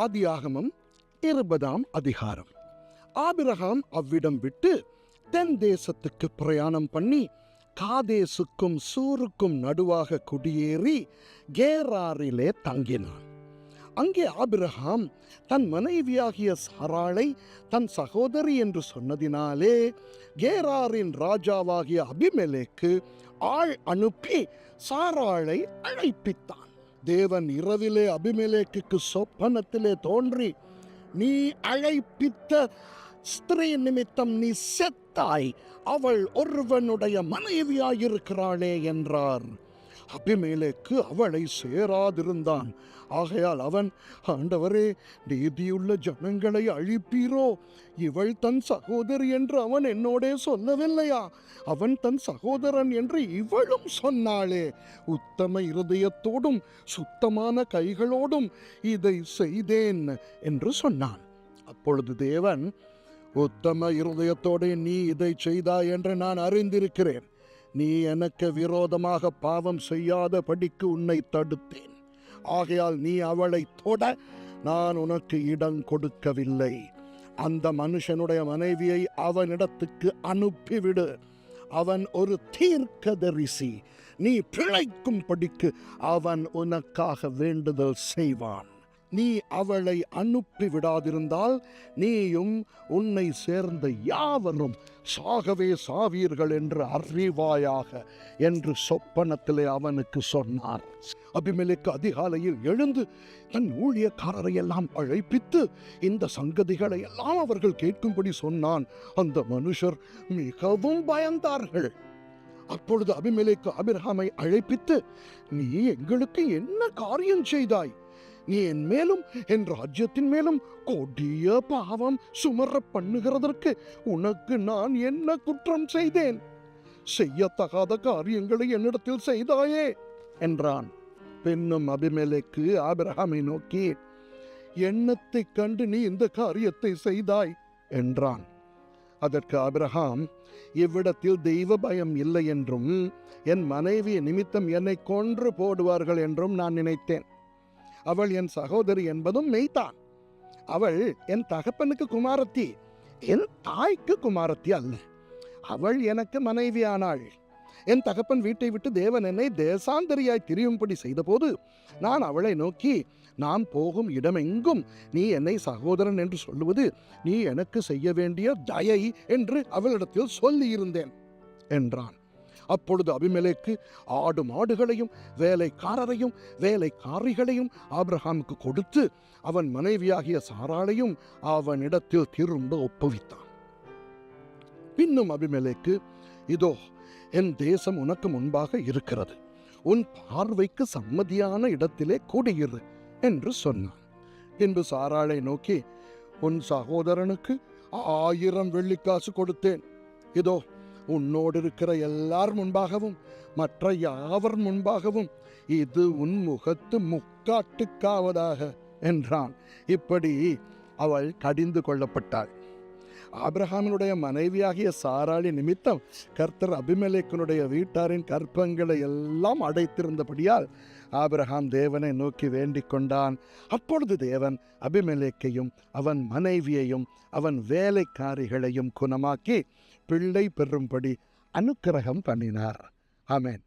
ஆதியாகமம் 20ஆம் அதிகாரம். ஆபிரகாம் அவ்விடம் விட்டு தென் தேசத்துக்கு பிரயாணம் பண்ணி காதேசுக்கும் சூருக்கும் நடுவாக குடியேறி கேராரிலே தங்கினான். அங்கே ஆபிரகாம் தன் மனைவியாகிய சாராளை தன் சகோதரி என்று சொன்னதினாலே கேராரின் ராஜாவாகிய அபிமெலேக்கு ஆள் அனுப்பி சாராளை அழைப்பித்தான். தேவன் இரவிலே அபிமெலேக்குக்கு சொப்பனத்திலே தோன்றி, நீ அழைப்பித்த ஸ்திரீ நிமித்தம் நீ செத்தாய், அவள் ஒருவனுடைய மனைவியாயிருக்கிறாளே என்றார். அபிமெலேக்கு அவளை சேராதிருந்தான். ஆகையால் அவன், ஆண்டவரே, நீதியுள்ள ஜனங்களை அழிப்பீரோ? இவள் தன் சகோதரி என்று அவன் என்னோடே சொல்லவில்லையா? அவன் தன் சகோதரன் என்று இவளும் சொன்னாளே. உத்தம இருதயத்தோடும் சுத்தமான கைகளோடும் இதை செய்தேன் என்று சொன்னான். அப்பொழுது தேவன், உத்தம இருதயத்தோடு நீ இதை செய்தாய் என்று நான் அறிந்திருக்கிறேன். நீ எனக்கு விரோதமாக பாவம் செய்யாத படிக்கு உன்னை தடுத்தேன். ஆகையால் நீ அவளை தொட நான் உனக்கு இடம் கொடுக்கவில்லை. அந்த மனுஷனுடைய மனைவியை அவனிடத்துக்கு அனுப்பிவிடு. அவன் ஒரு தீர்க்கதரிசி. நீ பிழைக்கும் படிக்கு அவன் உனக்காக வேண்டுதல் செய்வான். நீ அவளை அனுப்பி விடாதிருந்தால் நீயும் உன்னை சேர்ந்த யாவரும் சாகவே சாவீர்கள் என்று அறிவாயாக என்று சொப்பனத்திலே அவனுக்கு சொன்னார். அபிமெலேக்கு அதிகாலையில் எழுந்து தன் ஊழியக்காரரை எல்லாம் அழைப்பித்து இந்த சங்கதிகளை எல்லாம் அவர்கள் கேட்கும்படி சொன்னான். அந்த மனுஷர் மிகவும் பயந்தார்கள். அப்பொழுது அபிமெலேக்கு ஆபிரகாமை அழைப்பித்து, நீ எங்களுக்கு என்ன காரியம் செய்தாய்? நீ என் மேலும் என் ராஜ்யத்தின் மேலும் கொடிய பாவம் சுமர பண்ணுகிறதற்கு உனக்கு நான் என்ன குற்றம் செய்தேன்? செய்யத்தகாத காரியங்களை என்னிடத்தில் செய்தாயே என்றான். பின்னும் அபிமெலேக்கு ஆபிரகாமை நோக்கி, எண்ணத்தை கண்டு நீ இந்த காரியத்தை செய்தாய் என்றான். அதற்கு ஆபிரகாம், இவ்விடத்தில் தெய்வ பயம் இல்லை என்றும் என் மனைவி நிமித்தம் என்னை கொன்று போடுவார்கள் என்றும் நான் நினைத்தேன். அவள் என் சகோதரி என்பதும் மெய்தான். அவள் என் தகப்பனுக்கு குமாரத்தி, என் தாய்க்கு குமாரத்தி அல்ல. அவள் எனக்கு மனைவியானாள். என் தகப்பன் வீட்டை விட்டு தேவன் என்னை தேசாந்தரியாய் திரியும்படி செய்தபோது நான் அவளை நோக்கி, நாம் போகும் இடமெங்கும் நீ என்னை சகோதரன் என்று சொல்லுவது நீ எனக்கு செய்ய வேண்டிய தயை என்று அவளிடத்தில் சொல்லியிருந்தேன் என்றான். அப்பொழுது அபிமெலேக்கு ஆடு மாடுகளையும் வேலைக்காரரையும் வேலைக்காரிகளையும் ஆபிரகாமுக்கு கொடுத்து அவன் மனைவியாகிய சாராளையும் அவனிடத்தில் திரும்ப ஒப்புவித்தான். பின்னும் அபிமெலேக்கு, இதோ என் தேசம் உனக்கு முன்பாக இருக்கிறது, உன் பார்வைக்கு சம்மதியான இடத்திலே குடியிரு என்று சொன்னான். பின்பு சாராளை நோக்கி, உன் சகோதரனுக்கு 1000 வெள்ளிக்காசு கொடுத்தேன். இதோ உன்னோடு இருக்கிற எல்லார் முன்பாகவும் மற்ற யாவர் முன்பாகவும் இது உன் முகத்து முக்காட்டுக்காவதாக என்றான். இப்படி அவள் கடிந்து கொள்ளப்பட்டாள். ஆபிரகாமினுடைய மனைவியாகிய சாராளி நிமித்தம் கர்த்தர் அபிமெலேக்கினுடைய வீட்டாரின் கற்பங்களை எல்லாம் அடைத்திருந்தபடியால் ஆபிரகாம் தேவனை நோக்கி வேண்டிக் கொண்டான். அப்பொழுது தேவன் அபிமெலேக்கையும் அவன் மனைவியையும் அவன் வேலைக்காரிகளையும் குணமாக்கி பிள்ளை பெறும்படி அனுக்கிரகம் பண்ணினார். ஆமென்.